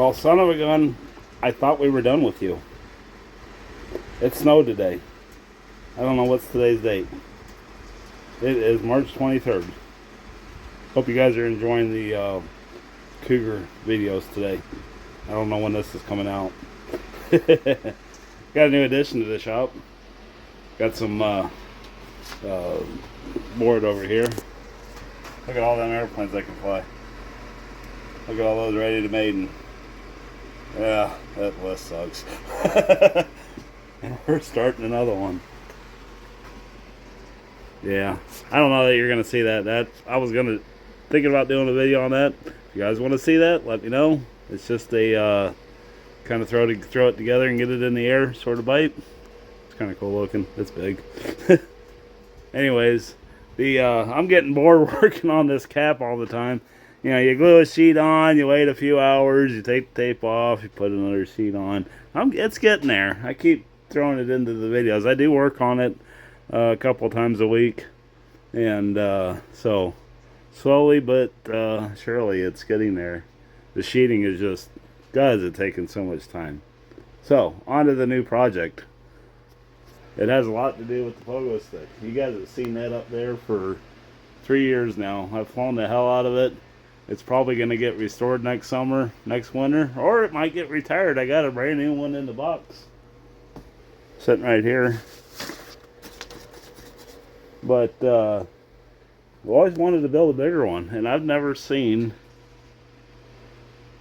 Well, son of a gun, I thought we were done with you. It snowed today. I don't know what's today's date. It is March 23rd. Hope you guys are enjoying the cougar videos today. I don't know when this is coming out. Got a new addition to the shop. Got some board over here. Look at all them airplanes I can fly. Look at all those ready to maiden. Yeah, that list sucks. And we're starting another one. Yeah, I don't know that you're gonna see that. I was thinking about doing a video on that. If you guys want to see that, let me know. It's just a kind of throw it together and get it in the air sort of bite. It's kind of cool looking. It's big. Anyways, I'm getting bored working on this cap all the time. You know, you glue a sheet on, you wait a few hours, you take the tape off, you put another sheet on. It's getting there. I keep throwing it into the videos. I do work on it a couple times a week, and so slowly but surely it's getting there. The sheeting is just, God, is it taking so much time. So, on to the new project. It has a lot to do with the pogo stick. You guys have seen that up there for 3 years now. I've flown the hell out of it. It's probably going to get restored next winter, or it might get retired. I got a brand new one in the box sitting right here. But I've always wanted to build a bigger one, and I've never seen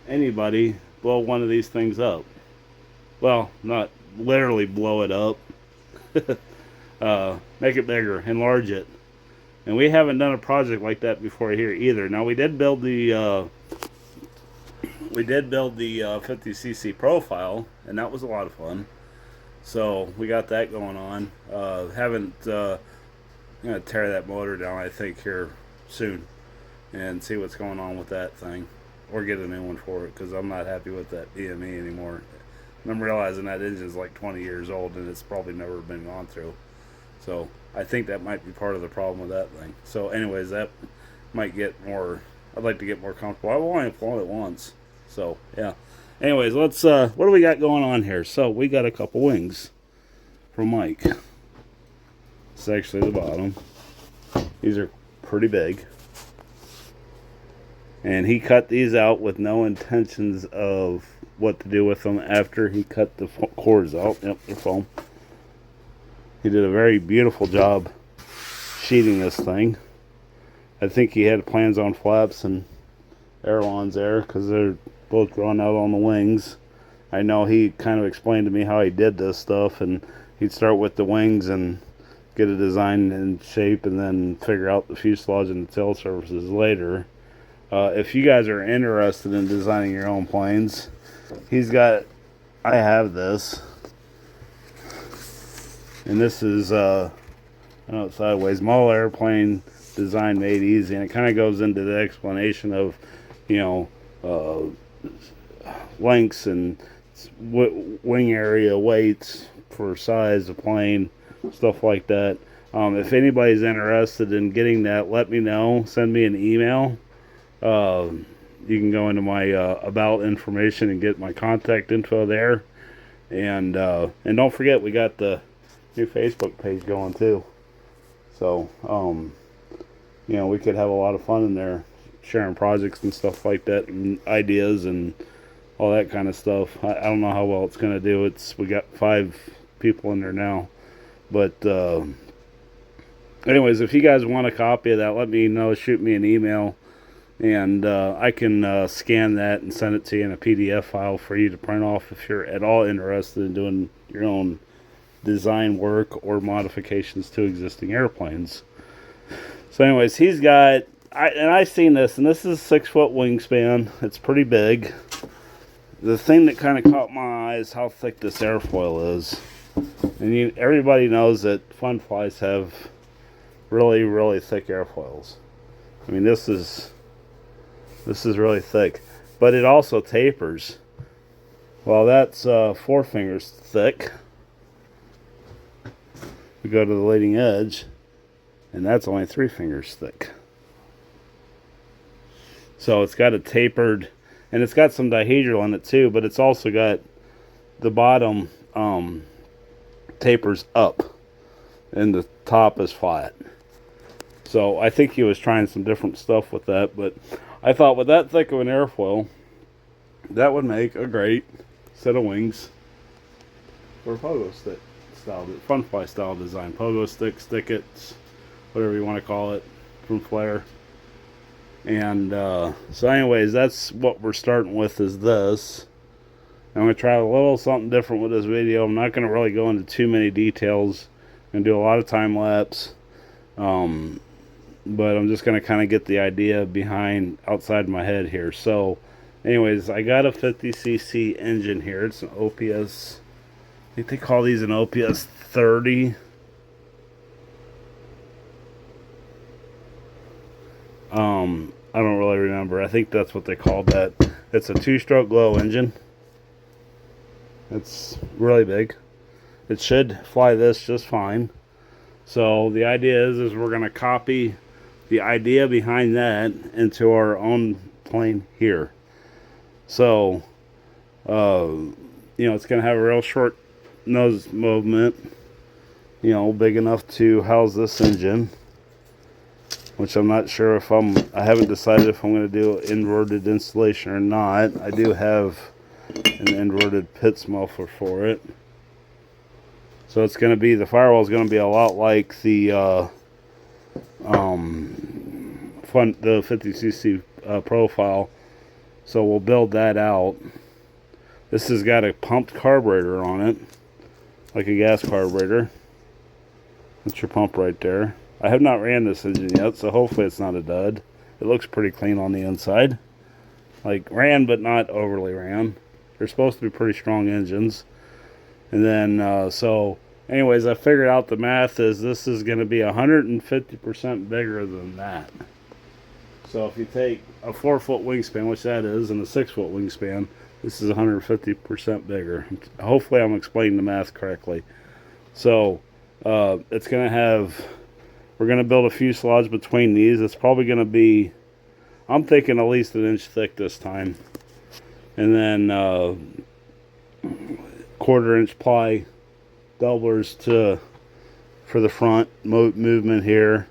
anybody blow one of these things up. Well, not literally blow it up. Make it bigger, enlarge it. And we haven't done a project like that before here either. Now we did build the 50cc profile, and that was a lot of fun. So we got that going on. I'm gonna tear that motor down, I think, here soon, and see what's going on with that thing, or get a new one for it, because I'm not happy with that BME anymore. And I'm realizing that engine's like 20 years old, and it's probably never been gone through. So I think that might be part of the problem with that thing. So anyways, that might get more, I'd like to get more comfortable. I've only flown it once. So yeah. Anyways, let's, what do we got going on here? So we got a couple wings from Mike. It's actually the bottom. These are pretty big. And he cut these out with no intentions of what to do with them after he cut the cords out. Yep, they're foam. He did a very beautiful job sheeting this thing. I think he had plans on flaps and ailerons there, because they're both drawn out on the wings. I know he kind of explained to me how he did this stuff, and he'd start with the wings and get a design and shape, and then figure out the fuselage and the tail surfaces later. If you guys are interested in designing your own planes, I have this. And this is, I know it's sideways, model airplane design made easy. And it kind of goes into the explanation of, you know, lengths and wing area, weights for size of plane, stuff like that. If anybody's interested in getting that, let me know. Send me an email. You can go into my about information and get my contact info there. And don't forget, we got the new Facebook page going too. So, you know, we could have a lot of fun in there, sharing projects and stuff like that, and ideas and all that kind of stuff. I don't know how well it's going to do. We got 5 people in there now. But anyways, if you guys want a copy of that, let me know. Shoot me an email, and I can scan that and send it to you in a PDF file for you to print off if you're at all interested in doing your own design work or modifications to existing airplanes. So anyways, he's got, I've seen this, and this is 6-foot wingspan. It's pretty big. The thing that kind of caught my eye is how thick this airfoil is. And everybody knows that Funflies have really, really thick airfoils. I mean, this is really thick, but it also tapers. Well, that's 4 fingers thick. We go to the leading edge, and that's only 3 fingers thick. So it's got a tapered and it's got some dihedral in it too, but it's also got the bottom tapers up and the top is flat. So I think he was trying some different stuff with that, but I thought with that thick of an airfoil, that would make a great set of wings for pogo stick style, Funfly style design. Pogo stick, stickets, whatever you want to call it, from Flair. And so anyways, that's what we're starting with, is this. I'm going to try a little something different with this video. I'm not going to really go into too many details. I'm going to do a lot of time lapse. But I'm just going to kind of get the idea behind outside my head here. So anyways, I got a 50cc engine here. It's an OPS, I think they call these an OPS 30. I don't really remember. I think that's what they called that. It's a 2-stroke glow engine. It's really big. It should fly this just fine. So the idea is we're going to copy the idea behind that into our own plane here. So, it's going to have a real short nose movement, big enough to house this engine, which I'm not sure if I haven't decided if I'm going to do inverted installation or not. I do have an inverted Pitts muffler for it. So it's going to be, the firewall is going to be a lot like the 50cc profile. So we'll build that out. This has got a pumped carburetor on it, like a gas carburetor. That's your pump right there. I have not ran this engine yet, so hopefully it's not a dud. It looks pretty clean on the inside. Like ran, but not overly ran. They're supposed to be pretty strong engines. And then, so anyways, I figured out the math is this is going to be 150% bigger than that. So if you take a 4-foot wingspan, which that is, and a 6-foot wingspan, this is 150% bigger. Hopefully I'm explaining the math correctly. So it's going to have, we're going to build a fuselage between these. It's probably going to be, I'm thinking at least 1 inch thick this time. And then 1/4-inch ply doublers for the front movement here,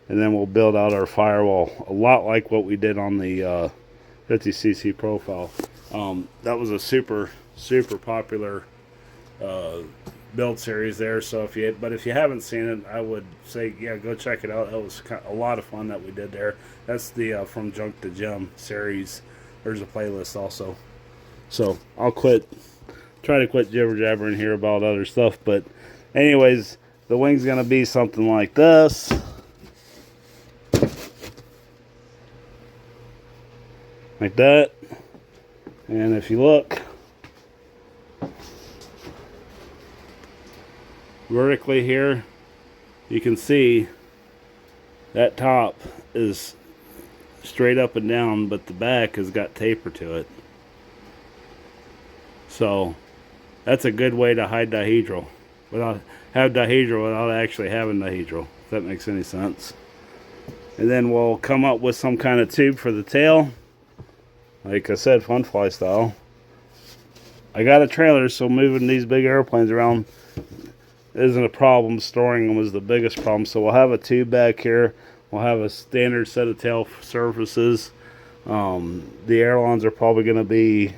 and then we'll build out our firewall a lot like what we did on the 50cc profile. That was a super popular build series there. So if you haven't seen it, I would say go check it out. That was a lot of fun that we did there. That's the From Junk to Gem series. There's a playlist also. So I'll try to quit jibber jabbering here about other stuff, but anyways, the wing's gonna be something like this. Like that. And if you look vertically here, you can see that top is straight up and down, but the back has got taper to it. So that's a good way to hide dihedral, have dihedral without actually having dihedral, if that makes any sense. And then we'll come up with some kind of tube for the tail, like I said, Funfly style. I got a trailer, so moving these big airplanes around isn't a problem. Storing them is the biggest problem. So we'll have a tube back here. We'll have a standard set of tail surfaces. The ailerons are probably going to be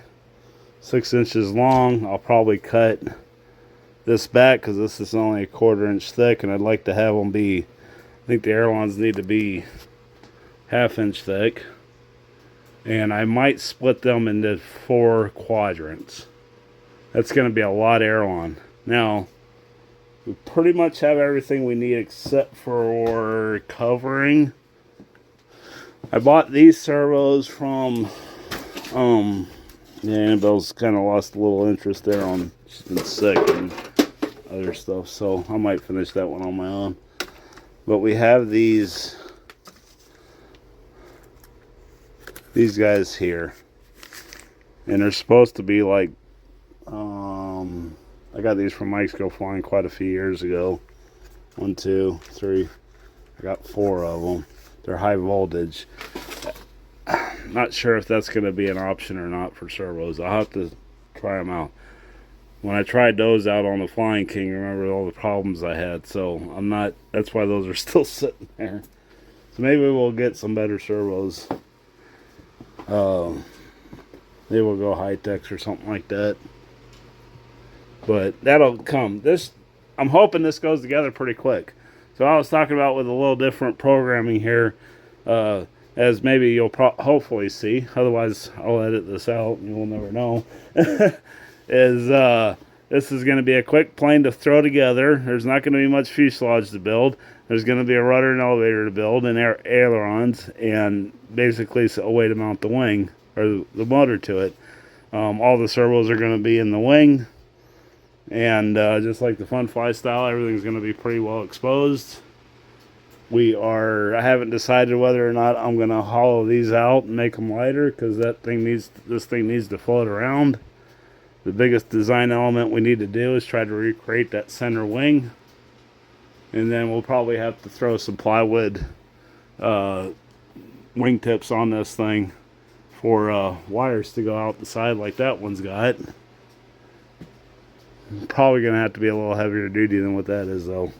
6 inches long. I'll probably cut this back because this is only 1/4 inch thick, and I'd like to have them be, I think the ailerons need to be 1/2 inch thick, and I might split them into 4 quadrants. That's going to be a lot of aileron. Now we pretty much have everything we need except for covering. I bought these servos from Annabelle's kind of lost a little interest there on, she's been sick and other stuff, so I might finish that one on my own. But we have these guys here, and they're supposed to be like, I got these from Mike's Go Flying quite a few years ago. 1, 2, 3, I got 4 of them. They're high voltage. not sure if that's going to be an option or not for servos. I'll have to try them out. When I tried those out on the Flying King, remember all the problems I had. So I'm not. That's why those are still sitting there. So maybe we'll get some better servos. Maybe we'll go Hi-Tex or something like that. But that'll come. I'm hoping this goes together pretty quick. So I was talking about with a little different programming here, as maybe you'll hopefully see. Otherwise, I'll edit this out and you'll never know. This is going to be a quick plane to throw together. There's not going to be much fuselage to build. There's going to be a rudder and elevator to build, and ailerons, and basically a way to mount the wing or the motor to it. All the servos are going to be in the wing, and just like the Funfly style, everything's going to be pretty well exposed. I haven't decided whether or not I'm going to hollow these out and make them lighter, because this thing needs to float around. The biggest design element we need to do is try to recreate that center wing. And then we'll probably have to throw some plywood wingtips on this thing for wires to go out the side like that one's got. Probably going to have to be a little heavier duty than what that is, though.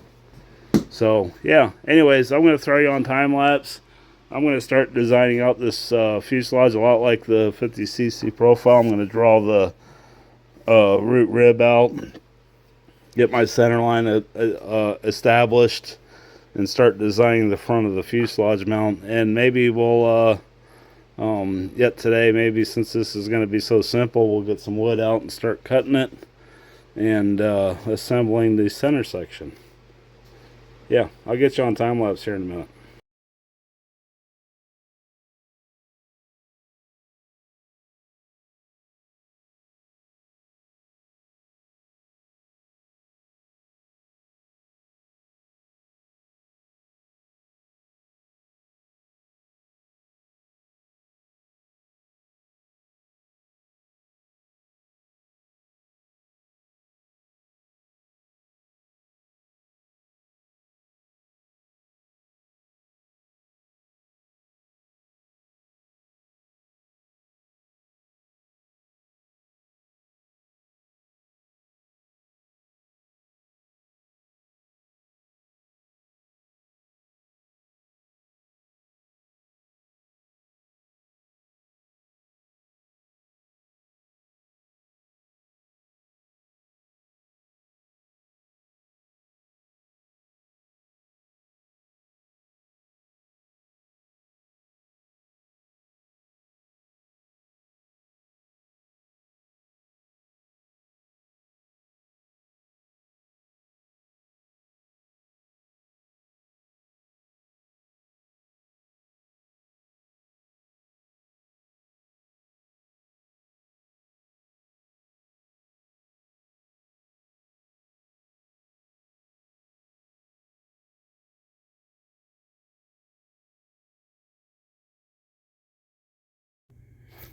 So, yeah. Anyways, I'm going to throw you on time lapse. I'm going to start designing out this fuselage a lot like the 50cc profile. I'm going to draw the root rib out, get my center line established, and start designing the front of the fuselage mount. And maybe we'll yet today, maybe since this is going to be so simple, we'll get some wood out and start cutting it and assembling the center section. Yeah, I'll get you on time lapse here in a minute.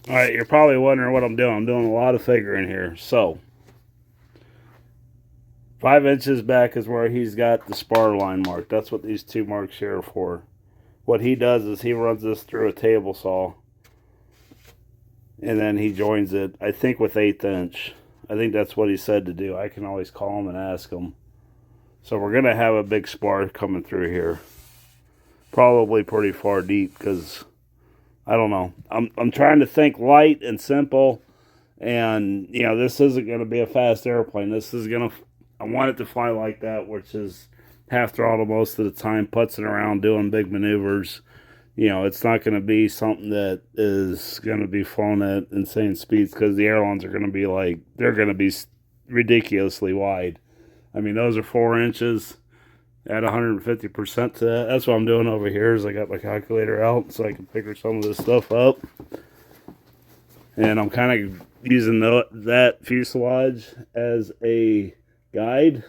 Alright, you're probably wondering what I'm doing. I'm doing a lot of figuring here. So, 5 inches back is where he's got the spar line marked. That's what these 2 marks here are for. What he does is he runs this through a table saw, and then he joins it, I think, with 1/8 inch. I think that's what he said to do. I can always call him and ask him. So we're going to have a big spar coming through here. Probably pretty far deep, because I don't know. I'm trying to think light and simple, and this isn't going to be a fast airplane. I want it to fly like that, which is half throttle most of the time, putzing around doing big maneuvers. It's not going to be something that is going to be flown at insane speeds, because the ailerons are going to be they're going to be ridiculously wide. I mean, those are 4 inches. Add 150% to that. That's what I'm doing over here. Is I got my calculator out so I can figure some of this stuff up. And I'm kind of using that fuselage as a guide.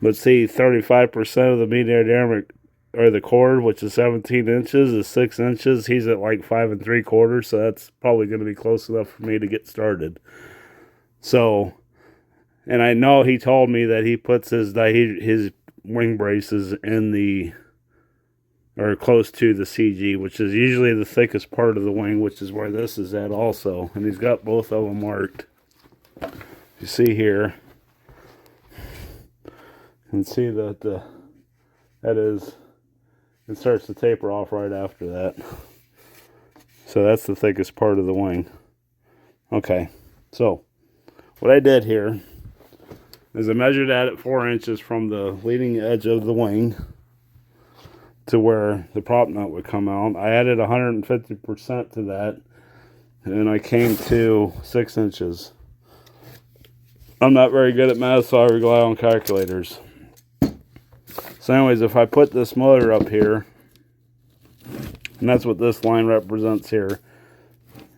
But see, 35% of the median diameter, or the chord, which is 17 inches, is 6 inches. He's at like 5 3/4, so that's probably going to be close enough for me to get started. So, and I know he told me that he puts his wing braces in the or close to the CG, which is usually the thickest part of the wing, which is where this is at also. And he's got both of them marked. You see here, you can see that that is, it starts to taper off right after that. So that's the thickest part of the wing. Okay, so what I did here is I measured at 4 inches from the leading edge of the wing to where the prop nut would come out. I added 150% to that, and I came to 6 inches. I'm not very good at math, so I rely on calculators. So anyways, if I put this motor up here, and that's what this line represents here,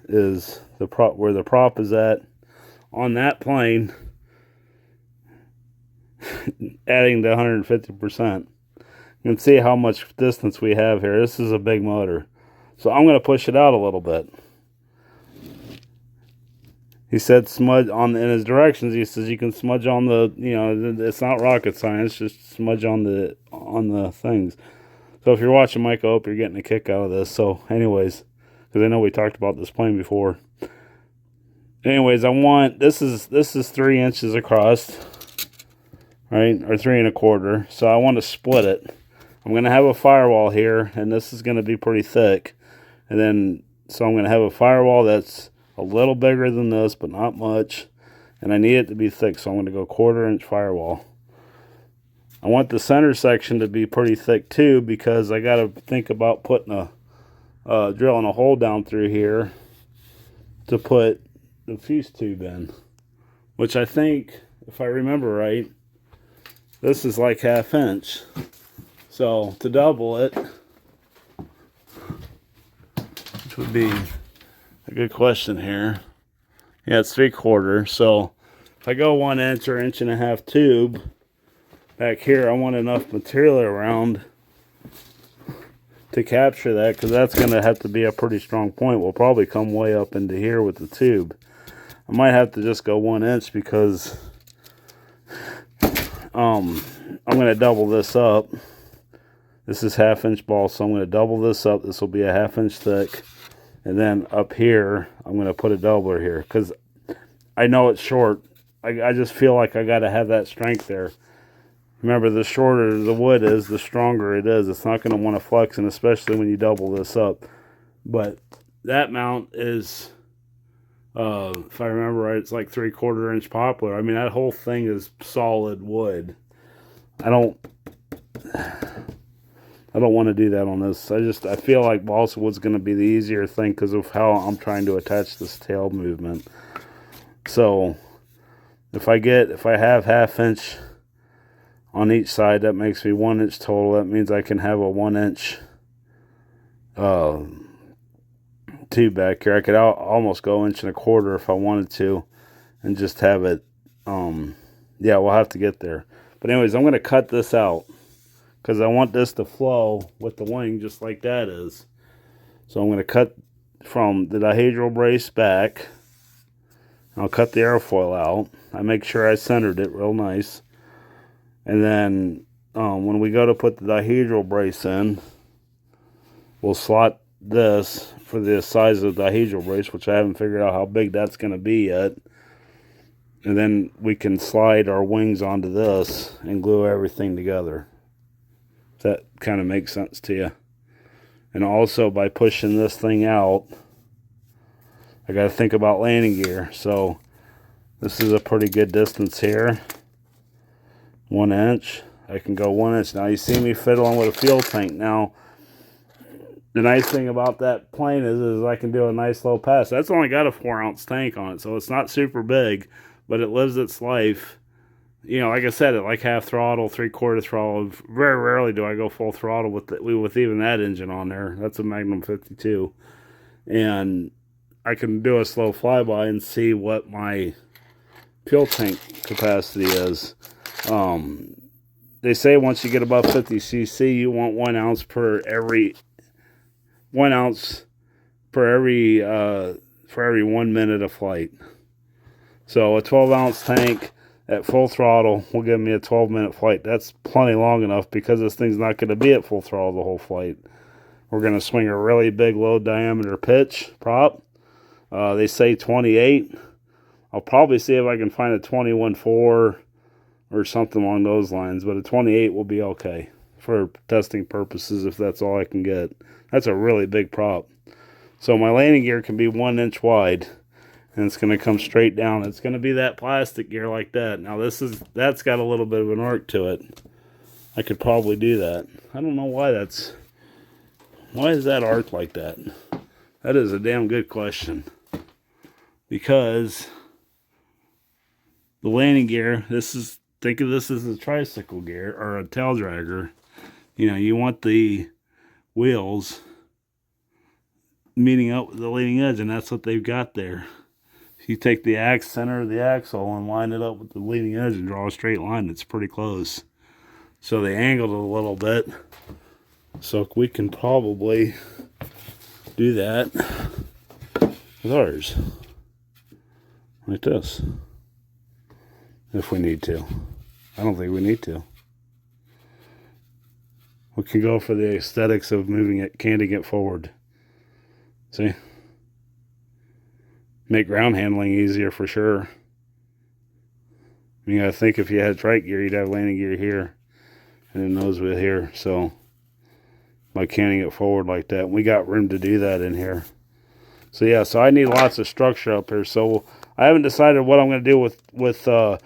is the prop, where the prop is at on that plane, adding to 150%. You can see how much distance we have here. This is a big motor. So I'm going to push it out a little bit. He said smudge on, in his directions, he says you can smudge on the, you know, it's not rocket science, just smudge on the things. So if you're watching Mike, I hope you're getting a kick out of this. So anyways, because I know we talked about this plane before. Anyways, I want, this is 3 inches across, right, or 3 1/4. So I want to split it. I'm going to have a firewall here, and this is going to be pretty thick. And then, so I'm going to have a firewall that's a little bigger than this, but not much. And I need it to be thick, so I'm going to go 1/4 inch firewall. I want the center section to be pretty thick too, because I got to think about putting drilling a hole down through here to put the fuse tube in. Which I think, if I remember right, this is like 1/2 inch. So to double it, which would be a good question here. Yeah, it's 3/4. So if I go 1 inch or 1.5 inch tube back here, I want enough material around to capture that, because that's going to have to be a pretty strong point. We'll probably come way up into here with the tube. I might have to just go 1 inch, because I'm going to double this up. This is 1/2 inch ball, so I'm going to double this up. This will be a 1/2 inch thick. And then up here, I'm going to put a doubler here, because I know it's short. I just feel like I got to have that strength there. Remember, the shorter the wood is, the stronger it is. It's not going to want to flex, and especially when you double this up. But that mount is, if I remember right, it's like 3/4 inch poplar. I mean, that whole thing is solid wood. I don't want to do that on this. I feel like balsa wood's going to be the easier thing because of how I'm trying to attach this tail movement. So if I have 1/2 inch on each side, that makes me 1 inch total. That means I can have a 1 inch tube back here. I could almost go 1 1/4 inch if I wanted to, and just have it. Yeah, we'll have to get there. But anyways, I'm going to cut this out, because I want this to flow with the wing just like that is. So I'm going to cut from the dihedral brace back. I'll cut the airfoil out. I make sure I centered it real nice. And then when we go to put the dihedral brace in, we'll slot this for the size of the dihedral brace, which I haven't figured out how big that's going to be yet. And then we can slide our wings onto this and glue everything together. That kind of makes sense to you. And also, by pushing this thing out, I got to think about landing gear. So this is a pretty good distance here. 1 inch. I can go 1 inch. Now you see me fiddling with a fuel tank. Now the nice thing about that plane is I can do a nice low pass. That's only got a 4 ounce tank on it, so it's not super big, but it lives its life. You know, like I said, at like half throttle, 3/4 throttle. Very rarely do I go full throttle with even that engine on there. That's a Magnum 52. And I can do a slow flyby and see what my fuel tank capacity is. They say once you get above 50 cc, you want 1 ounce per every 1 ounce for every 1 minute of flight. So a 12 ounce tank, at full throttle will give me a 12-minute flight. That's plenty long enough because this thing's not going to be at full throttle the whole flight. We're going to swing a really big low diameter pitch prop. They say 28. I'll probably see if I can find a 21.4 or something along those lines, but a 28 will be okay for testing purposes if that's all I can get. That's a really big prop. So my landing gear can be 1 inch wide, and it's going to come straight down. It's going to be that plastic gear like that. Now that's got a little bit of an arc to it. I could probably do that. I don't know why is that arc like that? That is a damn good question. Because the landing gear, think of this as a tricycle gear or a tail dragger. You know, you want the wheels meeting up with the leading edge, and that's what they've got there. If you take the center of the axle and line it up with the leading edge and draw a straight line, it's pretty close. So they angled it a little bit. So we can probably do that with ours. Like this. If we need to. I don't think we need to. We can go for the aesthetics of canting it forward. See? Make ground handling easier for sure. You gotta think if you had trike gear, you'd have landing gear here and a nose wheel here. So by canting it forward like that, we got room to do that in here. So yeah, so I need lots of structure up here. So I haven't decided what I'm going to do with the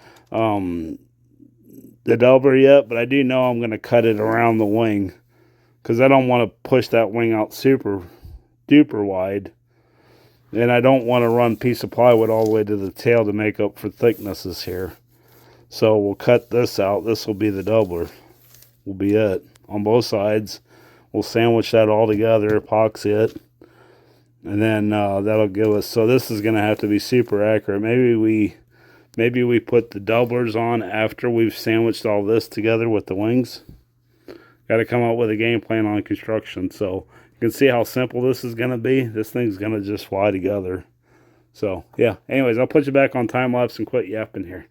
doubler yet, but I do know I'm going to cut it around the wing because I don't want to push that wing out super duper wide, and I don't want to run a piece of plywood all the way to the tail to make up for thicknesses here. So we'll cut this out. This will be the doubler. Will be it on both sides. We'll sandwich that all together, epoxy it. And then that'll give us, so this is going to have to be super accurate. Maybe we put the doublers on after we've sandwiched all this together with the wings. Got to come up with a game plan on construction. So you can see how simple this is going to be. This thing's going to just fly together. So yeah, anyways, I'll put you back on time lapse and quit yapping here.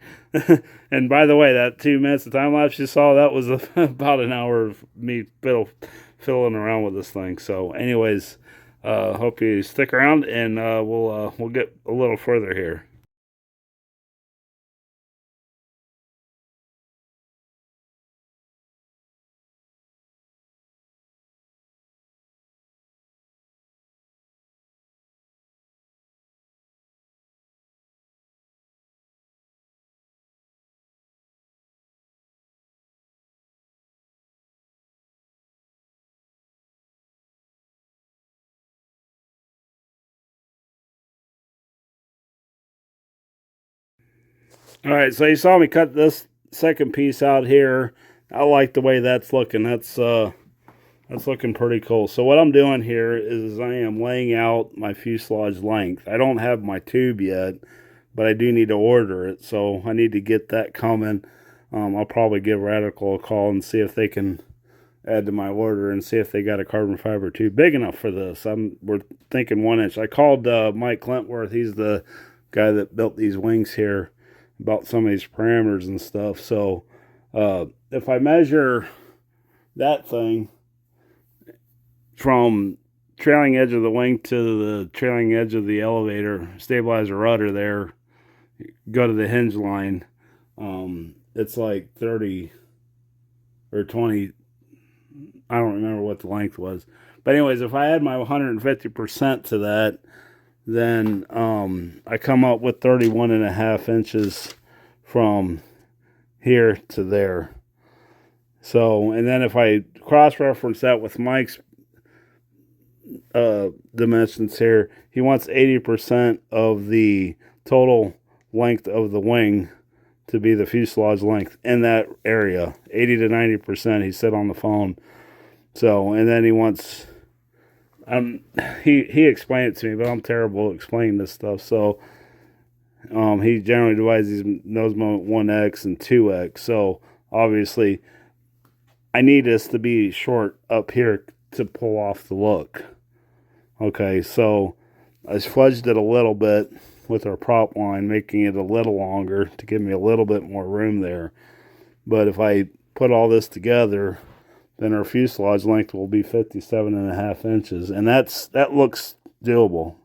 And by the way, that 2 minutes of time lapse you saw, that was about an hour of me fiddling around with this thing. So anyways, hope you stick around, and we'll get a little further here. All right, so you saw me cut this second piece out here. I like the way that's looking. That's looking pretty cool. So what I'm doing here is I am laying out my fuselage length. I don't have my tube yet, but I do need to order it, so I need to get that coming. I'll probably give Radical a call and see if they can add to my order and see if they got a carbon fiber tube big enough for this. We're thinking 1 inch. I called Mike Clintworth. He's the guy that built these wings here, about some of these parameters and stuff. So if I measure that thing from trailing edge of the wing to the trailing edge of the elevator stabilizer rudder there, go to the hinge line, it's like 30 or 20, I don't remember what the length was, but anyways, if I add my 150% to that, then I come up with 31.5 inches from here to there. So, and then if I cross-reference that with Mike's dimensions here, he wants 80% of the total length of the wing to be the fuselage length in that area. 80 to 90%, he said on the phone. So, and then he wants, he explained it to me, but I'm terrible at explaining this stuff. So, he generally divides these nose moment 1x and 2x. So, obviously, I need this to be short up here to pull off the look. Okay, so I fudged it a little bit with our prop line, making it a little longer to give me a little bit more room there. But if I put all this together, then our fuselage length will be 57.5 inches, and that looks doable,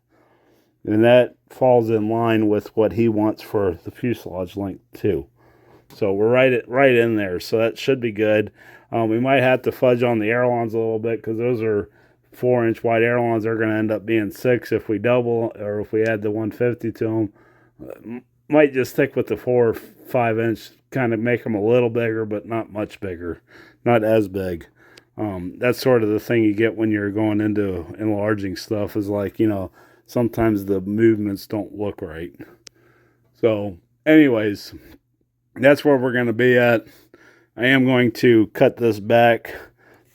and that falls in line with what he wants for the fuselage length too. So we're right in there, so that should be good. We might have to fudge on the ailerons a little bit because those are 4-inch wide ailerons. Are going to end up being 6 if we double, or if we add the 150 to them. Might just stick with the 4 or 5 inch, kind of make them a little bigger, but not much bigger, not as big. That's sort of the thing you get when you're going into enlarging stuff, is like, you know, sometimes the movements don't look right. So anyways, that's where we're going to be at. I am going to cut this back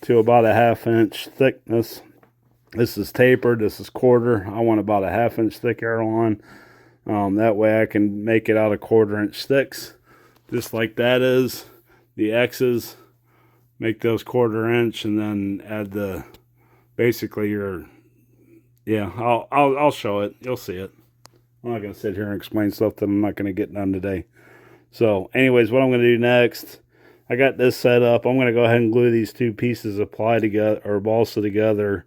to about a 1/2 inch thickness. This is tapered, this is quarter. I want about a 1/2 inch thick aileron. That way I can make it out of 1/4 inch sticks, just like that is. The X's, make those 1/4 inch, and then add the, basically your, yeah, I'll show it. You'll see it. I'm not going to sit here and explain stuff that I'm not going to get done today. So anyways, what I'm going to do next, I got this set up. I'm going to go ahead and glue these two pieces of ply together, or balsa together,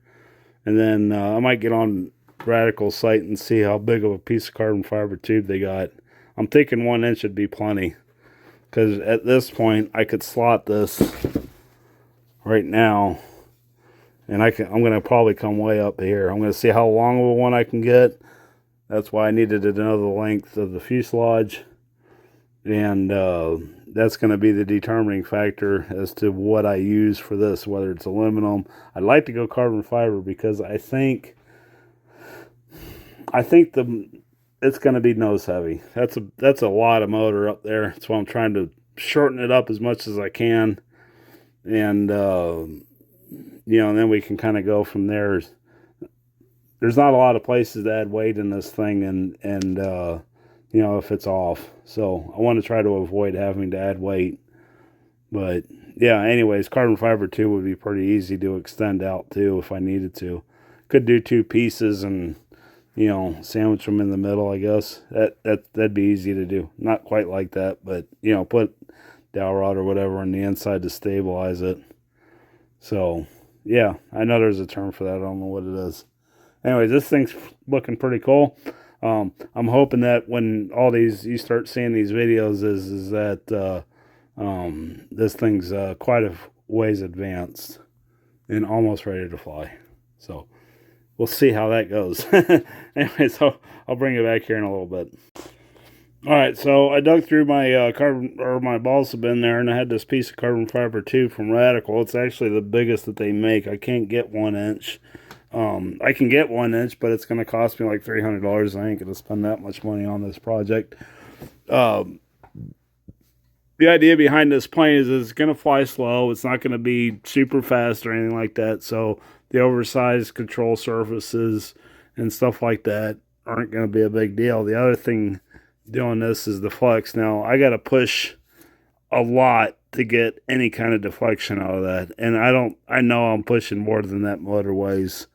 and then I might get on Radical's site and see how big of a piece of carbon fiber tube they got. I'm thinking 1 inch would be plenty, because at this point I could slot this right now, and I'm going to probably come way up here. I'm going to see how long of a one I can get. That's why I needed to know the length of the fuselage, and that's going to be the determining factor as to what I use for this, whether it's aluminum. I'd like to go carbon fiber because I think it's going to be nose heavy. That's a lot of motor up there. So I'm trying to shorten it up as much as I can, and you know, and then we can kind of go from there. There's not a lot of places to add weight in this thing, and you know, if it's off. So I want to try to avoid having to add weight. But yeah, anyways, carbon fiber too would be pretty easy to extend out too if I needed to. Could do 2 pieces and, you know, sandwich them in the middle, I guess. That'd be easy to do. Not quite like that, but, you know, put dowel rod or whatever on the inside to stabilize it. So yeah, I know there's a term for that. I don't know what it is. Anyways, this thing's looking pretty cool. I'm hoping that when all these, you start seeing these videos, is that this thing's quite a ways advanced and almost ready to fly. So we'll see how that goes. Anyway, so I'll bring it back here in a little bit. All right, so I dug through my my balsa bin there, and I had this piece of carbon fiber tube from Radical. It's actually the biggest that they make. I can't get 1 inch. I can get 1 inch, but it's going to cost me like $300. I ain't going to spend that much money on this project. The idea behind this plane is it's going to fly slow. It's not going to be super fast or anything like that. So the oversized control surfaces and stuff like that aren't going to be a big deal. The other thing doing this is the flex. Now I got to push a lot to get any kind of deflection out of that. And I know I'm pushing more than that motor weighs.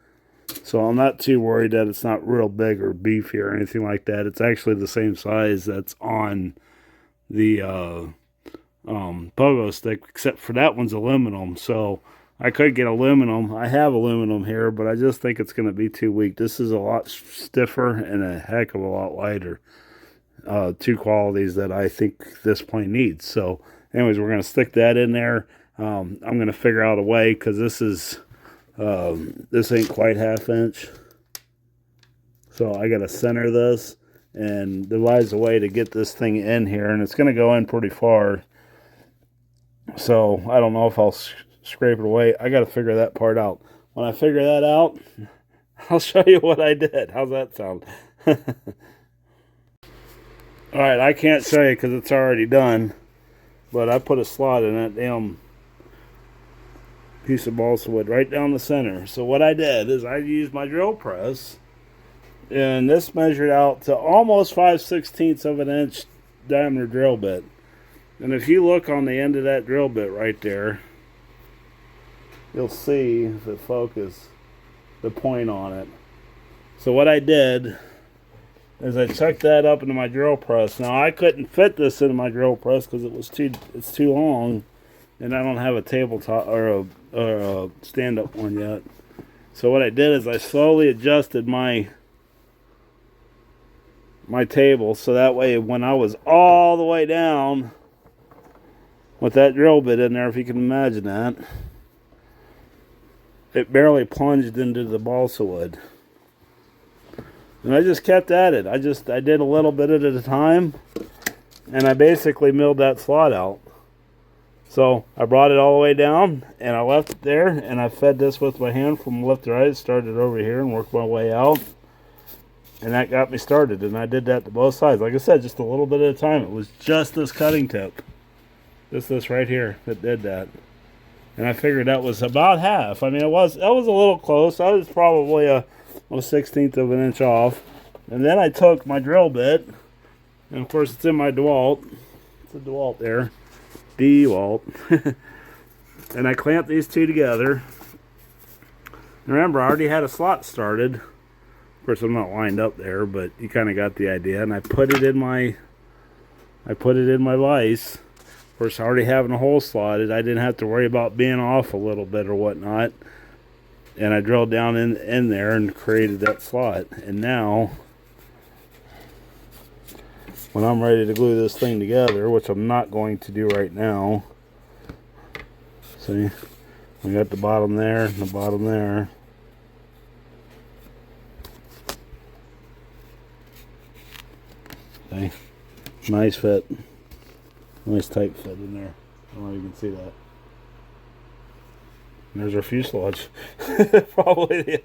So I'm not too worried that it's not real big or beefy or anything like that. It's actually the same size that's on the pogo stick, except for that one's aluminum. So I could get aluminum. I have aluminum here, but I just think it's going to be too weak. This is a lot stiffer and a heck of a lot lighter. 2 qualities that I think this plane needs. So anyways, we're going to stick that in there. I'm going to figure out a way, because this ain't quite 1/2 inch. So I got to center this and devise a way to get this thing in here, and it's going to go in pretty far. So I don't know if I'll scrape it away. I got to figure that part out. When I figure that out, I'll show you what I did. How's that sound? All right, I can't show you because it's already done, but I put a slot in that damn piece of balsa wood right down the center. So what I did is I used my drill press, and this measured out to almost 5/16 of an inch diameter drill bit. And if you look on the end of that drill bit right there, you'll see, if it focus, the point on it. So what I did is I chucked that up into my drill press. Now I couldn't fit this into my drill press because it's too long, and I don't have a tabletop or a stand-up one yet. So what I did is I slowly adjusted my table so that way when I was all the way down with that drill bit in there, if you can imagine that, it barely plunged into the balsa wood. And I just kept at it. I did a little bit at a time, and I basically milled that slot out. So I brought it all the way down, and I left it there, and I fed this with my hand from left to right. Started over here and worked my way out, and that got me started. And I did that to both sides. Like I said, just a little bit at a time. It was just this cutting tip, just this right here, that did that. And I figured that was about half. I mean, that was a little close. I was probably a 1/16 of an inch off. And then I took my drill bit, and of course it's in my DeWalt. It's a DeWalt there. DeWalt. And I clamped these two together. Remember, I already had a slot started. Of course, I'm not lined up there, but you kind of got the idea. And I put it in my vise. Of course, already having a hole slotted, I didn't have to worry about being off a little bit or whatnot. And I drilled down in there and created that slot. And now, when I'm ready to glue this thing together, which I'm not going to do right now, see, we got the bottom there and the bottom there. Okay, nice fit. Nice tight fit in there. I don't know if you can see that. And there's our fuselage. Probably.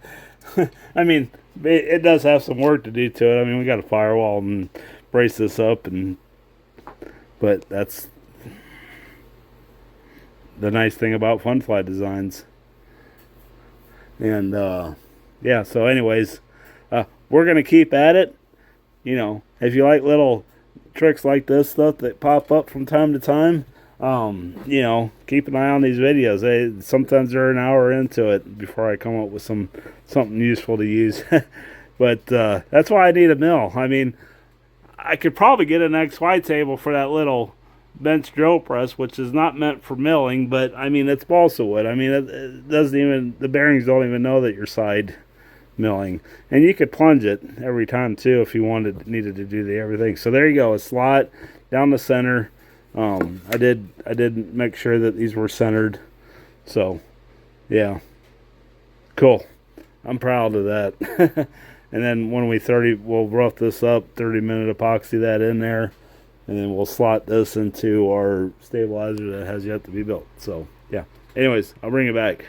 I mean, it does have some work to do to it. I mean, we got to firewall and brace this up, but that's the nice thing about Funfly designs. And yeah. So, anyways, we're gonna keep at it. You know, if you like little tricks like this stuff that pop up from time to time, you know, keep an eye on these videos. Sometimes they're an hour into it before I come up with something useful to use. But that's why I need a mill. I mean, I could probably get an XY table for that little bench drill press, which is not meant for milling, but I mean, it's balsa wood. I mean, it doesn't even, the bearings don't even know that you're side milling. And you could plunge it every time too if you needed to do everything. So there you go, a slot down the center. I did make sure that these were centered. So yeah, cool. I'm proud of that. And then when we'll rough this up, 30-minute epoxy that in there, and then we'll slot this into our stabilizer that has yet to be built. So yeah, anyways, I'll bring it back.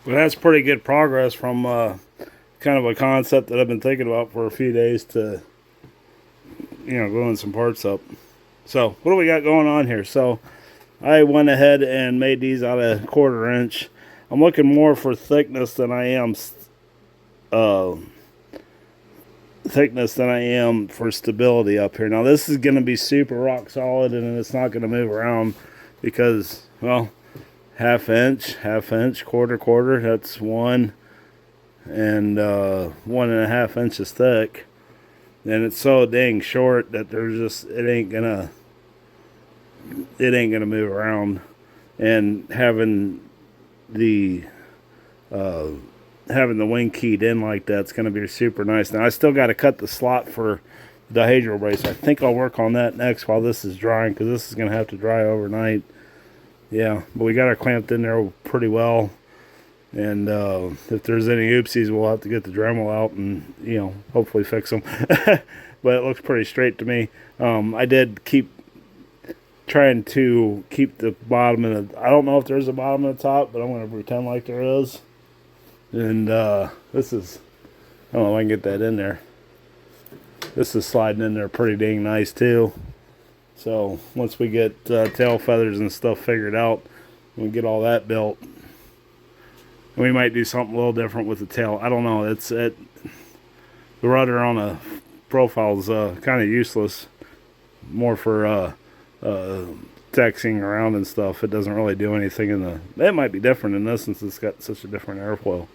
Well, that's pretty good progress from kind of a concept that I've been thinking about for a few days to, you know, gluing some parts up. So what do we got going on here? So I went ahead and made these out of 1/4 inch. I'm looking more for thickness than I am for stability up here. Now this is going to be super rock solid, and it's not going to move around because, well, half inch, 1/4, that's 1, and 1.5 inches thick, and it's so dang short that there's just it ain't gonna move around. And the uh, having the wing keyed in like that's going to be super nice. Now I still got to cut the slot for the dihedral brace. I think I'll work on that next while this is drying, because this is going to have to dry overnight. Yeah, but we got her clamped in there pretty well. And if there's any oopsies, we'll have to get the Dremel out and, hopefully fix them. But it looks pretty straight to me. I did keep trying to keep the bottom of the... I don't know if there's a bottom and a top, but I'm going to pretend like there is. And this is... I don't know if I can get that in there. This is sliding in there pretty dang nice, too. So, once we get tail feathers and stuff figured out, we get all that built, we might do something a little different with the tail. I don't know. The rudder on a profile is kind of useless. More for taxiing around and stuff. It doesn't really do anything it might be different in this since it's got such a different airflow.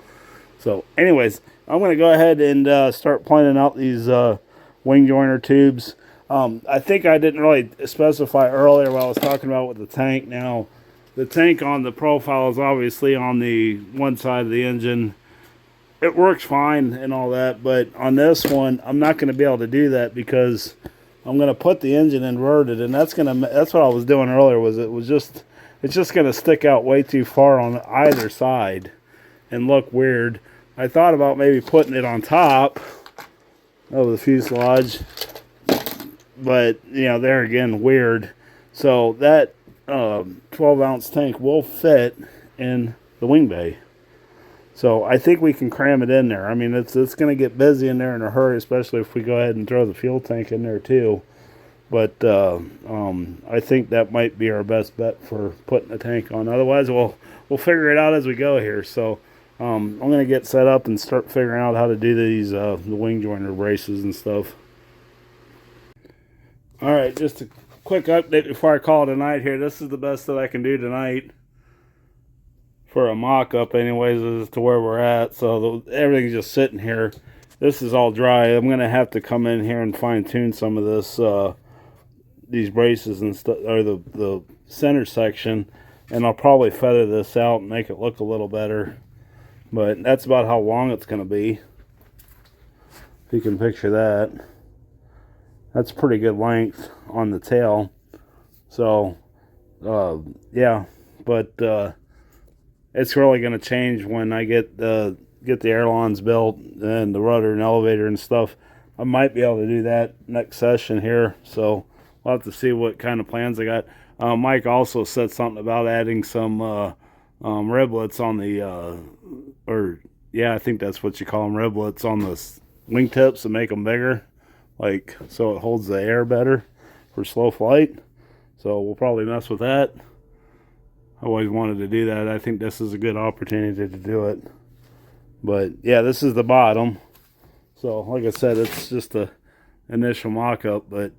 So, anyways, I'm going to go ahead and start planning out these wing joiner tubes. I think I didn't really specify earlier what I was talking about with the tank. Now, the tank on the profile is obviously on the one side of the engine. It works fine and all that, but on this one, I'm not going to be able to do that because I'm going to put the engine inverted, and that's what I was doing earlier. It's just going to stick out way too far on either side and look weird. I thought about maybe putting it on top of the fuselage, but there again, weird. So that 12-ounce tank will fit in the wing bay. So I think we can cram it in there. I mean, it's going to get busy in there in a hurry, especially if we go ahead and throw the fuel tank in there too. But I think that might be our best bet for putting the tank on. Otherwise, we'll figure it out as we go here. So I'm going to get set up and start figuring out how to do these the wing joiner braces and stuff. All right, just a quick update before I call it a night here. This is the best that I can do tonight for a mock-up anyways, as to where we're at. So everything's just sitting here. This is all dry. I'm going to have to come in here and fine-tune some of this, these braces and stuff, or the center section, and I'll probably feather this out and make it look a little better. But that's about how long it's going to be. If you can picture that. That's pretty good length on the tail. So, yeah. But it's really going to change when I get the ailerons built and the rudder and elevator and stuff. I might be able to do that next session here. So, we'll have to see what kind of plans I got. Mike also said something about adding some riblets on the... I think that's what you call them, riblets on the wingtips to make them bigger, so it holds the air better for slow flight. So we'll probably mess with that. I always wanted to do that. I think this is a good opportunity to do it. But yeah, this is the bottom. So like I said, it's just a initial mock-up, but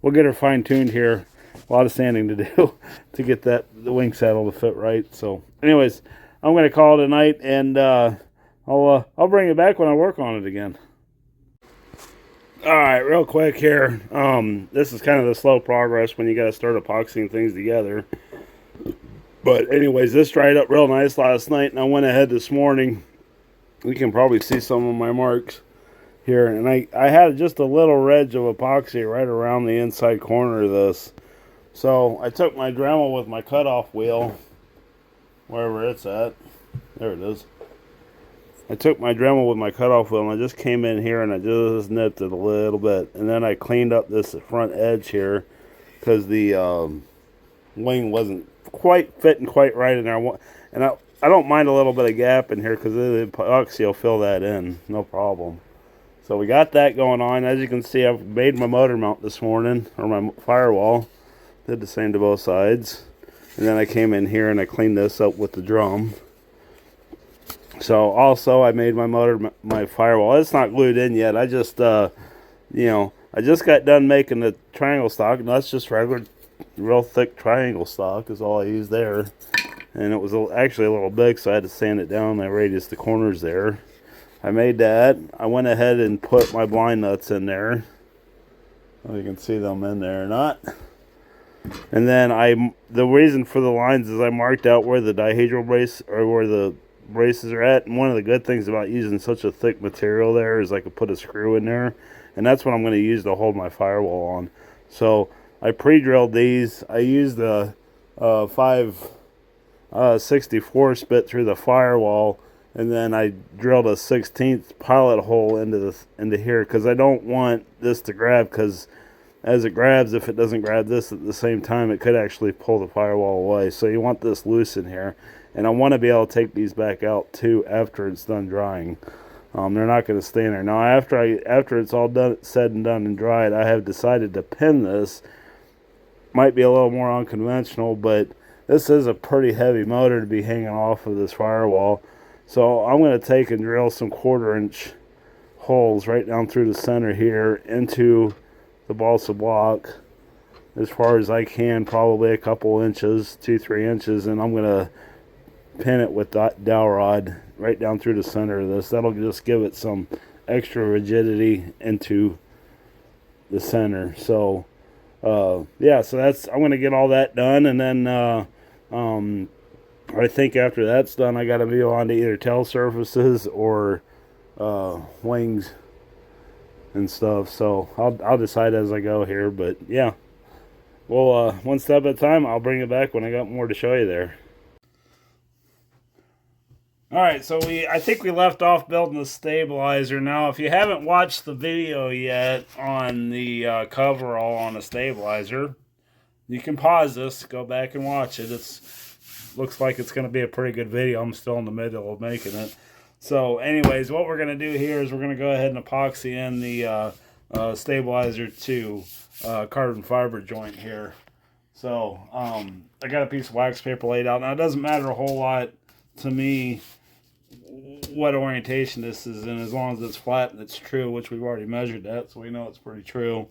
we'll get her fine-tuned here. A lot of sanding to do to get the wing saddle to fit right. So anyways, I'm going to call it a night, and I'll bring it back when I work on it again. All right, real quick here. This is kind of the slow progress when you got to start epoxying things together. But anyways, this dried up real nice last night, and I went ahead this morning. You can probably see some of my marks here, and I had just a little ridge of epoxy right around the inside corner of this. So I took my Dremel with my cutoff wheel, wherever it's at. There it is. I took my Dremel with my cutoff wheel, and I just came in here and I just nipped it a little bit. And then I cleaned up this front edge here because the wing wasn't quite fitting quite right in there. And I don't mind a little bit of gap in here because the epoxy will fill that in, no problem. So we got that going on. As you can see, I've made my motor mount this morning, or my firewall. Did the same to both sides. And then I came in here and I cleaned this up with the drum. So also I made my firewall. It's not glued in yet. I just, I just got done making the triangle stock. And that's just regular, real thick triangle stock is all I used there. And it was actually a little big, so I had to sand it down. I radiused the corners there. I made that. I went ahead and put my blind nuts in there. You can see them in there or not. And then the reason for the lines is I marked out where the dihedral brace, or where the braces are at. And one of the good things about using such a thick material there is I could put a screw in there, and that's what I'm going to use to hold my firewall on. So I pre-drilled these. I used the 5/64 bit through the firewall, and then I drilled a 16th pilot hole into here, because I don't want this to grab, because as it grabs, if it doesn't grab this at the same time, it could actually pull the firewall away. So you want this loose in here. And I want to be able to take these back out too after it's done drying. They're not going to stay in there. Now after it's all done, said and done and dried, I have decided to pin this. Might be a little more unconventional, but this is a pretty heavy motor to be hanging off of this firewall. So I'm going to take and drill some 1/4-inch holes right down through the center here into the balsa block as far as I can, probably a couple inches, 2-3 inches, and I'm going to pin it with that dowel rod right down through the center of this. That'll just give it some extra rigidity into the center. So yeah, so I'm going to get all that done, and then I think after that's done, I got to move on to either tail surfaces or wings and stuff. So I'll decide as I go here, but yeah, well, one step at a time. I'll bring it back when I got more to show you there. All right, so I think we left off building the stabilizer. Now, if you haven't watched the video yet on the coverall on the stabilizer, you can pause this, go back and watch it. Looks like it's going to be a pretty good video. I'm still in the middle of making it. So anyways, what we're going to do here is we're going to go ahead and epoxy in the stabilizer to carbon fiber joint here. So I got a piece of wax paper laid out. Now, it doesn't matter a whole lot to me what orientation this is in, as long as it's flat and it's true, which we've already measured that, so we know it's pretty true.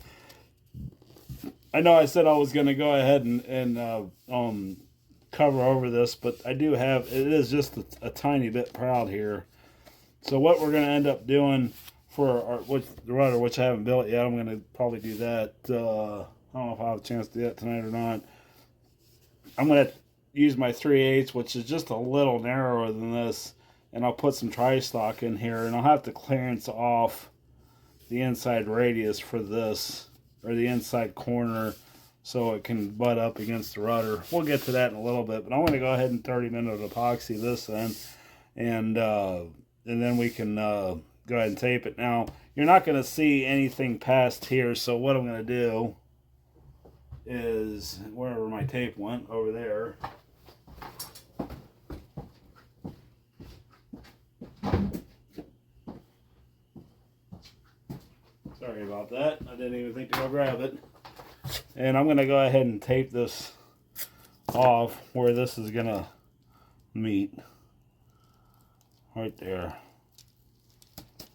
I know I said I was going to go ahead and cover over this, but it is just a tiny bit proud here. So what we're going to end up doing for the rudder, which I haven't built yet, I'm going to probably do that. I don't know if I'll have a chance to do that tonight or not. I'm going to use my 3/8, which is just a little narrower than this, and I'll put some tri-stock in here, and I'll have to clearance off the inside radius for this, or the inside corner, so it can butt up against the rudder. We'll get to that in a little bit, but I'm going to go ahead and 30-minute epoxy this in, and then we can go ahead and tape it. Now, you're not going to see anything past here, so what I'm going to do is, wherever my tape went, over there, sorry about that, I didn't even think to go grab it. And I'm going to go ahead and tape this off where this is going to meet. Right there.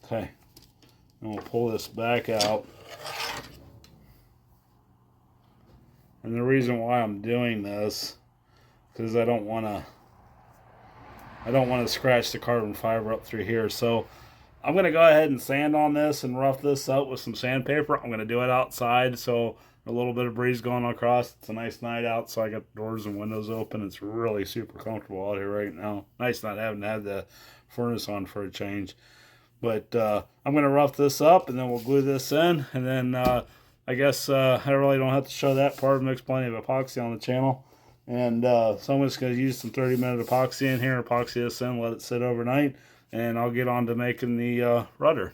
Okay. And we'll pull this back out. And the reason why I'm doing this, because I don't want to scratch the carbon fiber up through here. So I'm going to go ahead and sand on this and rough this up with some sandpaper. I'm going to do it outside, so a little bit of breeze going across. It's a nice night out, so I got the doors and windows open. It's really super comfortable out here right now. Nice not having to have the furnace on for a change. But I'm going to rough this up, and then we'll glue this in. And then I guess I really don't have to show that part. Mix plenty of epoxy on the channel. And so I'm just going to use some 30-minute epoxy in here, epoxy this in, let it sit overnight, and I'll get on to making the rudder.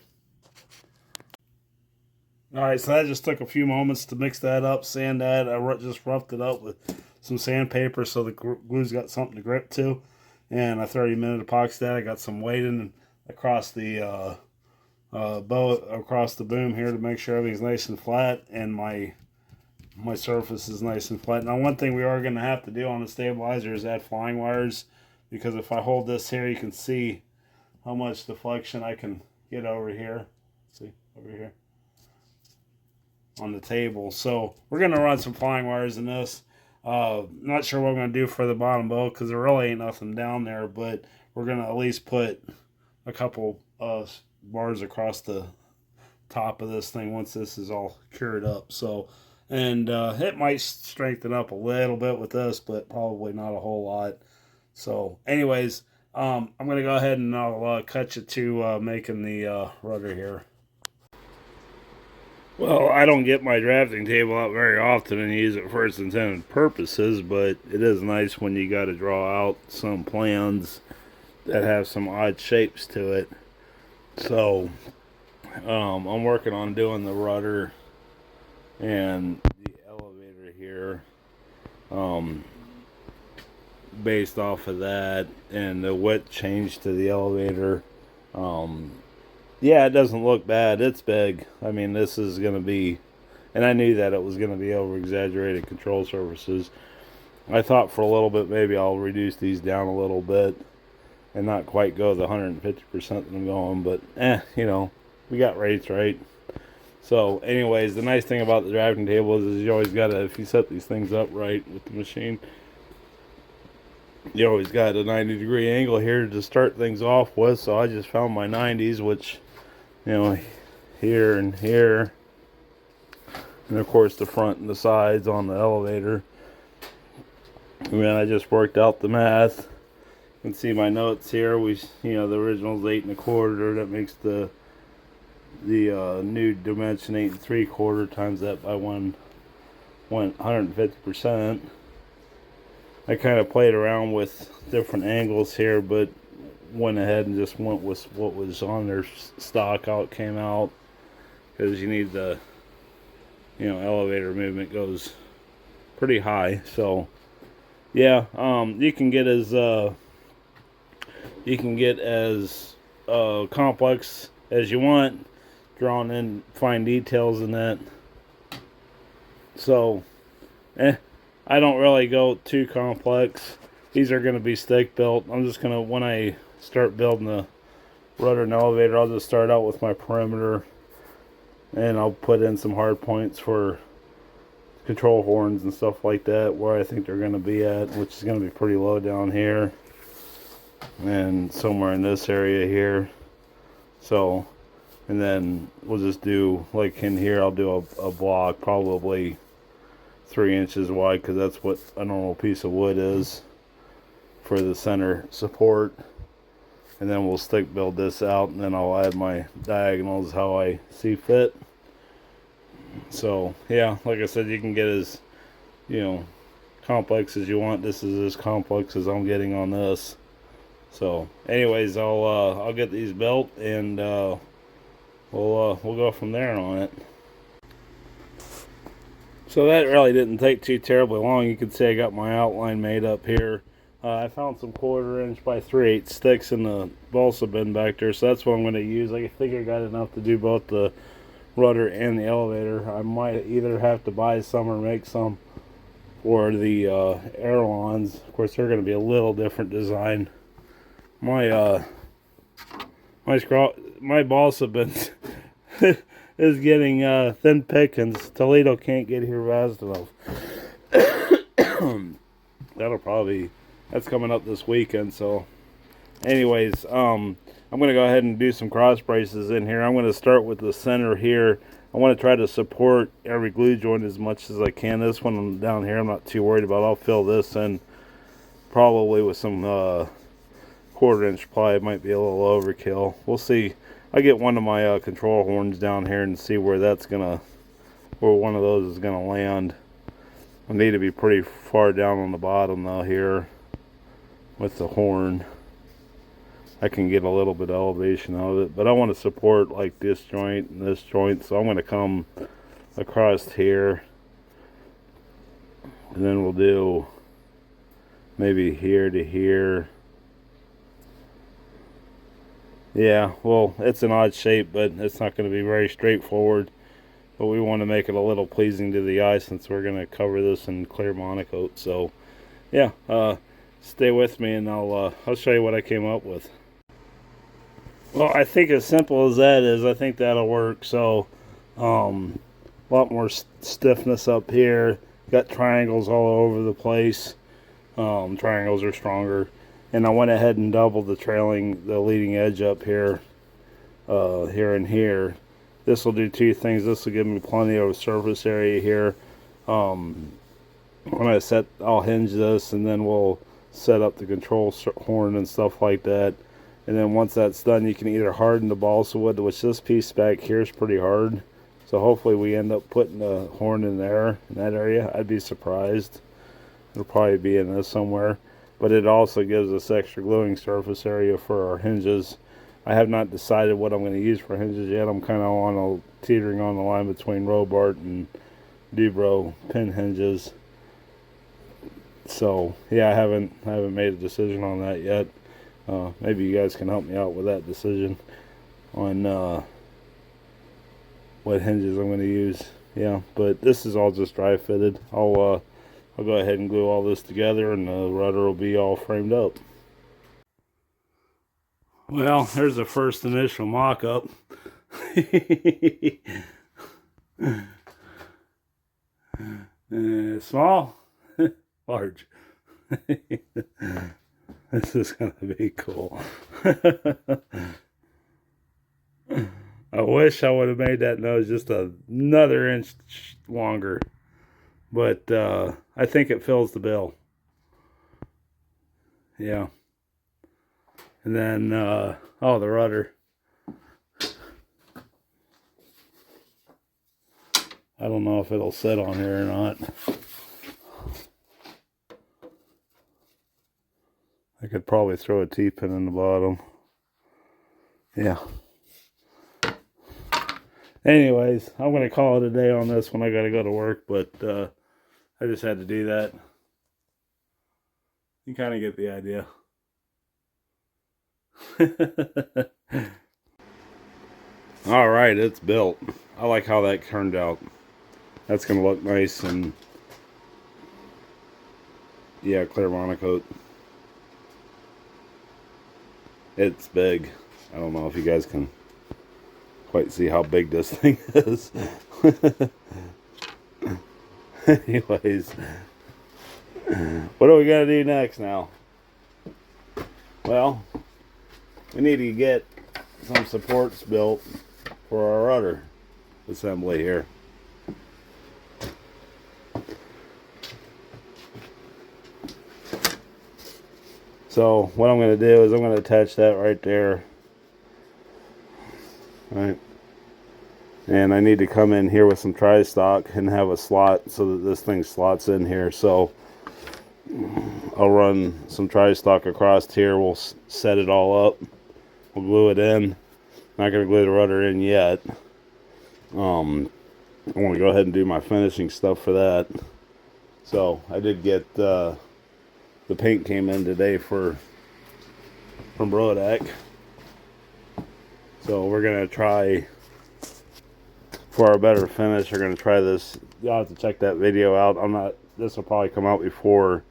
Alright, so that just took a few moments to mix that up, sand that. I just roughed it up with some sandpaper so the glue's got something to grip to. And I 30-minute epoxy that. I got some weighting across the across the boom here to make sure everything's nice and flat, and my surface is nice and flat. Now, one thing we are going to have to do on the stabilizer is add flying wires, because if I hold this here, you can see how much deflection I can get over here. See, over here on the table. So we're going to run some flying wires in this. Not sure what I'm going to do for the bottom bow, because there really ain't nothing down there, but we're going to at least put a couple bars across the top of this thing once this is all cured up. So, and it might strengthen up a little bit with this, but probably not a whole lot. So, anyways, I'm gonna go ahead and I'll cut you to making the rudder here. Well, I don't get my drafting table out very often and use it for its intended purposes, but it is nice when you got to draw out some plans that have some odd shapes to it. So, I'm working on doing the rudder and the elevator here, based off of that, and the width change to the elevator. Yeah, it doesn't look bad. It's big. I mean, this is going to be, and I knew that it was going to be over exaggerated control surfaces. I thought for a little bit maybe I'll reduce these down a little bit and not quite go the 150% that I'm going, but we got rates right. So, anyways, the nice thing about the drafting table is you always got to, if you set these things up right with the machine, you always got a 90-degree angle here to start things off with. So I just found my 90s, which, here and here, and of course the front and the sides on the elevator. And then I just worked out the math. You can see my notes here. The original is 8 1/4. That makes the new dimension 8 3/4 times that by 150%. I kind of played around with different angles here, but went ahead and just went with what was on their stock, how it came out, because you need the elevator movement goes pretty high. So yeah, you can get as complex as you want, drawing in fine details in that. So I don't really go too complex. These are going to be stick built. I'm just going to, when I start building the rudder and elevator, I'll just start out with my perimeter, and I'll put in some hard points for control horns and stuff like that where I think they're going to be at, which is going to be pretty low down here and somewhere in this area here. So, and then we'll just do, like in here, I'll do a block probably 3 inches wide, because that's what a normal piece of wood is for the center support. And then we'll stick build this out, and then I'll add my diagonals how I see fit. So yeah, like I said, you can get as complex as you want. This is as complex as I'm getting on this. So anyways, I'll get these built, and we'll go from there on it. So that really didn't take too terribly long. You can see I got my outline made up here. I found some 1/4 inch by 3/8 sticks in the balsa bin back there, so that's what I'm going to use. I think I got enough to do both the rudder and the elevator. I might either have to buy some or make some for the ailerons. Of course, they're going to be a little different design. My balsa bin is getting thin pickings. Toledo can't get here fast enough. That's coming up this weekend. So anyways, I'm going to go ahead and do some cross braces in here. I'm going to start with the center here. I want to try to support every glue joint as much as I can. This one down here I'm not too worried about. I'll fill this in probably with some 1/4 inch ply. It might be a little overkill. We'll see. I get one of my control horns down here and see where one of those is gonna land. I need to be pretty far down on the bottom though here with the horn. I can get a little bit of elevation out of it, but I want to support like this joint and this joint, so I'm going to come across here, and then we'll do maybe here to here. Yeah, well, it's an odd shape, but it's not going to be very straightforward, but we want to make it a little pleasing to the eye since we're going to cover this in clear monocoat. So yeah, stay with me and I'll show you what I came up with. Well, I think as simple as that is, I think that'll work. So a lot more stiffness up here. Got triangles all over the place. Triangles are stronger, and I went ahead and doubled the leading edge up here here and here. This will do two things. This will give me plenty of surface area here. When I set, I'll hinge this, and then we'll set up the control horn and stuff like that. And then once that's done, you can either harden the balsa wood, which this piece back here is pretty hard. So hopefully we end up putting the horn in there, in that area. I'd be surprised. It'll probably be in this somewhere. But it also gives us extra gluing surface area for our hinges. I have not decided what I'm going to use for hinges yet. I'm kind of teetering on the line between Robart and Dubro pin hinges. So yeah, I haven't made a decision on that yet. Maybe you guys can help me out with that decision on what hinges I'm going to use. Yeah, but this is all just dry fitted. I'll go ahead and glue all this together, and the rudder will be all framed up. Well, there's the first initial mock-up. Small, large. This is gonna be cool. I wish I would have made that nose just another inch longer, but I think it fills the bill. Yeah. And then oh, the rudder. I don't know if it'll sit on here or not. I could probably throw a T-pin in the bottom. Yeah. Anyways, I'm going to call it a day on this one. I got to go to work, but I just had to do that. You kind of get the idea. All right, it's built. I like how that turned out. That's going to look nice, and yeah, clear monocoat. It's big. I don't know if you guys can quite see how big this thing is. Anyways, what are we gonna do next now? Well, we need to get some supports built for our rudder assembly here. So what I'm going to do is I'm going to attach that right there. Right. And I need to come in here with some tri-stock and have a slot so that this thing slots in here. So I'll run some tri-stock across here. We'll set it all up. We'll glue it in. Not going to glue the rudder in yet. I want to go ahead and do my finishing stuff for that. So I did get the paint came in today from Brodak. So we're gonna try, for a better finish, we're gonna try this. You'll have to check that video out. This will probably come out before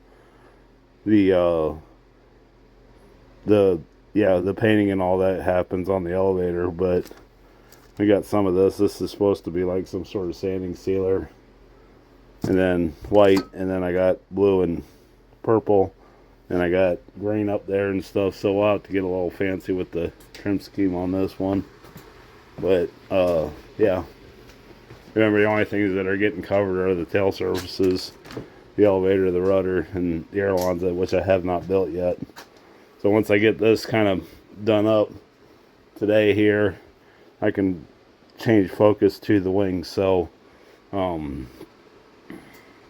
the painting and all that happens on the elevator, but we got some of this. This is supposed to be like some sort of sanding sealer, and then white, and then I got blue and purple, and I got green up there and stuff. So we'll have to get a little fancy with the trim scheme on this one. But yeah, remember, the only things that are getting covered are the tail surfaces, the elevator, the rudder, and the ailerons, which I have not built yet. So once I get this kind of done up today here, I can change focus to the wings. So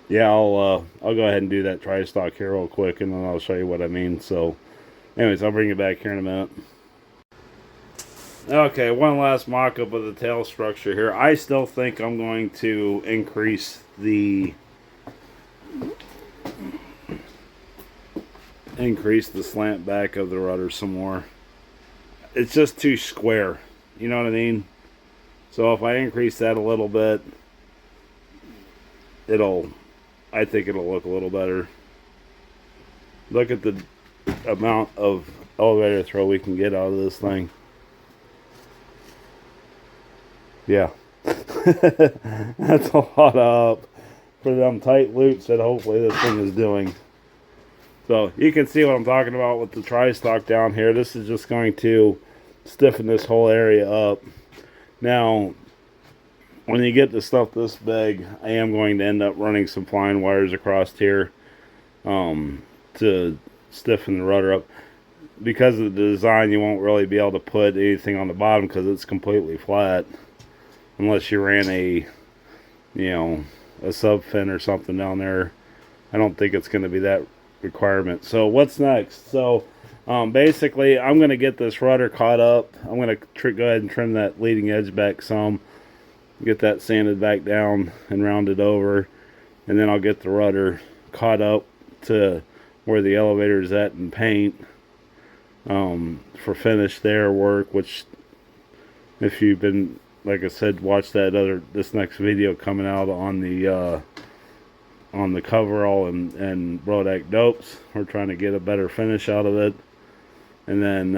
yeah, I'll go ahead and do that tri-stock here real quick, and then I'll show you what I mean. So anyways, I'll bring you back here in a minute. Okay, one last mock-up of the tail structure here. I still think I'm going to increase the slant back of the rudder some more. It's just too square, you know what I mean? So if I increase that a little bit, I think it'll look a little better. Look at the amount of elevator throw we can get out of this thing. Yeah. That's a lot up for them tight loops that hopefully this thing is doing. So you can see what I'm talking about with the tri-stock down here. This is just going to stiffen this whole area up. Now, when you get the stuff this big, I am going to end up running some flying wires across here to stiffen the rudder up. Because of the design, you won't really be able to put anything on the bottom because it's completely flat, unless you ran a, you know, a sub fin or something down there. I don't think it's going to be that requirement. So what's next? So basically, I'm going to get this rudder caught up. I'm going to go ahead and trim that leading edge back some, get that sanded back down and rounded over, and then I'll get the rudder caught up to where the elevator is at in paint for finish there work. Which, if you've been, like I said, watch this next video coming out on the coverall and Brodak dopes. We're trying to get a better finish out of it, and then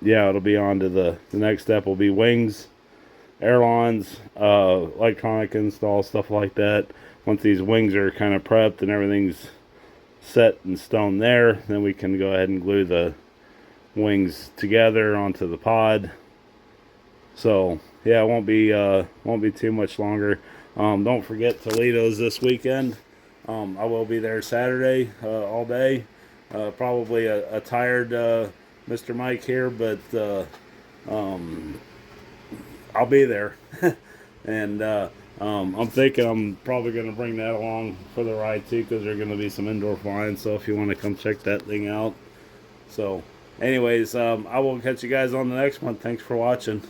yeah, it'll be on to the next step. Will be wings, ailerons, electronic install, stuff like that. Once these wings are kind of prepped and everything's set in stone there, then we can go ahead and glue the wings together onto the pod. So yeah, it won't be too much longer. Don't forget Toledo's this weekend. I will be there Saturday all day. Probably a tired Mr. Mike here, but I'll be there. And I'm thinking I'm probably going to bring that along for the ride too, because there's going to be some indoor flying. So if you want to come check that thing out. So anyways, I will catch you guys on the next one. Thanks for watching.